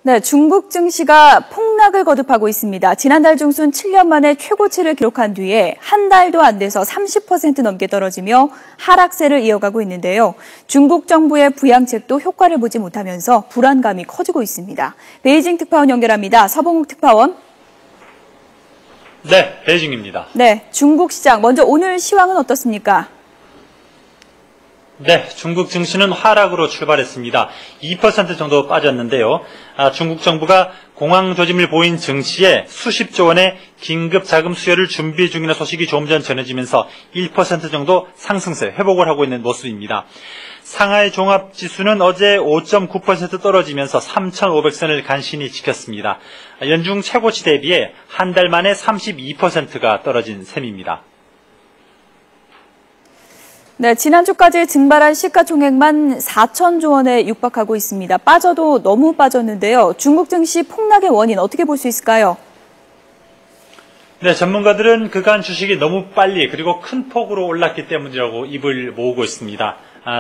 네, 중국 증시가 폭락을 거듭하고 있습니다. 지난달 중순 7년 만에 최고치를 기록한 뒤에 한 달도 안 돼서 30% 넘게 떨어지며 하락세를 이어가고 있는데요. 중국 정부의 부양책도 효과를 보지 못하면서 불안감이 커지고 있습니다. 베이징 특파원 연결합니다. 서봉욱 특파원. 네, 베이징입니다. 네, 중국 시장 먼저 오늘 시황은 어떻습니까? 네, 중국 증시는 하락으로 출발했습니다. 2% 정도 빠졌는데요. 중국 정부가 공황 조짐을 보인 증시에 수십조 원의 긴급 자금 수혈을 준비 중이라는 소식이 조금 전 전해지면서 1% 정도 상승세 회복을 하고 있는 모습입니다. 상하이 종합지수는 어제 5.9% 떨어지면서 3,500선을 간신히 지켰습니다. 연중 최고치 대비해 한 달 만에 32%가 떨어진 셈입니다. 네, 지난주까지 증발한 시가총액만 4천조 원에 육박하고 있습니다. 빠져도 너무 빠졌는데요. 중국 증시 폭락의 원인 어떻게 볼 수 있을까요? 네, 전문가들은 그간 주식이 너무 빨리 그리고 큰 폭으로 올랐기 때문이라고 입을 모으고 있습니다.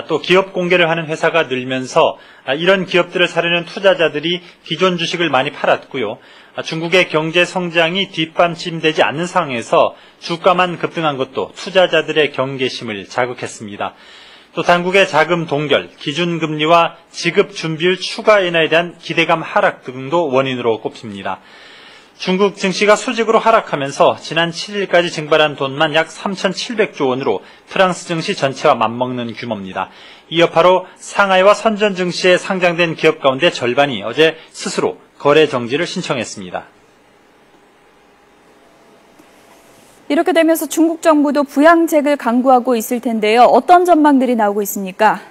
또 기업 공개를 하는 회사가 늘면서 이런 기업들을 사려는 투자자들이 기존 주식을 많이 팔았고요. 중국의 경제 성장이 뒷받침되지 않는 상황에서 주가만 급등한 것도 투자자들의 경계심을 자극했습니다. 또 당국의 자금 동결, 기준금리와 지급 준비율 추가 인하에 대한 기대감 하락 등도 원인으로 꼽힙니다. 중국 증시가 수직으로 하락하면서 지난 7일까지 증발한 돈만 약 3,700조 원으로 프랑스 증시 전체와 맞먹는 규모입니다. 이 여파로 상하이와 선전 증시에 상장된 기업 가운데 절반이 어제 스스로 거래 정지를 신청했습니다. 이렇게 되면서 중국 정부도 부양책을 강구하고 있을 텐데요. 어떤 전망들이 나오고 있습니까?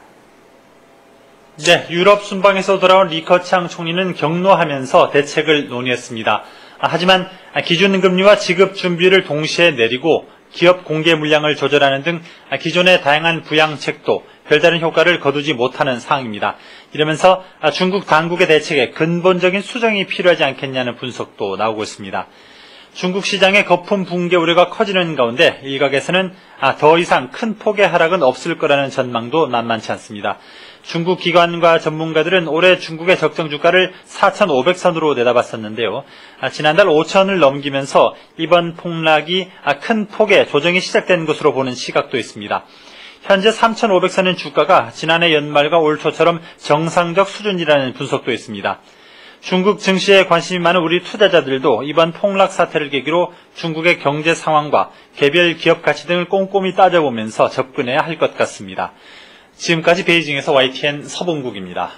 네, 유럽 순방에서 돌아온 리커창 총리는 격노하면서 대책을 논의했습니다. 하지만 기준금리와 지급 준비를 동시에 내리고 기업 공개 물량을 조절하는 등 기존의 다양한 부양책도 별다른 효과를 거두지 못하는 상황입니다. 이러면서 중국 당국의 대책에 근본적인 수정이 필요하지 않겠냐는 분석도 나오고 있습니다. 중국 시장의 거품 붕괴 우려가 커지는 가운데 일각에서는 더 이상 큰 폭의 하락은 없을 거라는 전망도 만만치 않습니다. 중국 기관과 전문가들은 올해 중국의 적정 주가를 4,500선으로 내다봤었는데요. 지난달 5,000을 넘기면서 이번 폭락이 큰 폭의 조정이 시작된 것으로 보는 시각도 있습니다. 현재 3,500선인 주가가 지난해 연말과 올 초처럼 정상적 수준이라는 분석도 있습니다. 중국 증시에 관심이 많은 우리 투자자들도 이번 폭락 사태를 계기로 중국의 경제 상황과 개별 기업 가치 등을 꼼꼼히 따져보면서 접근해야 할 것 같습니다. 지금까지 베이징에서 YTN 서봉국입니다.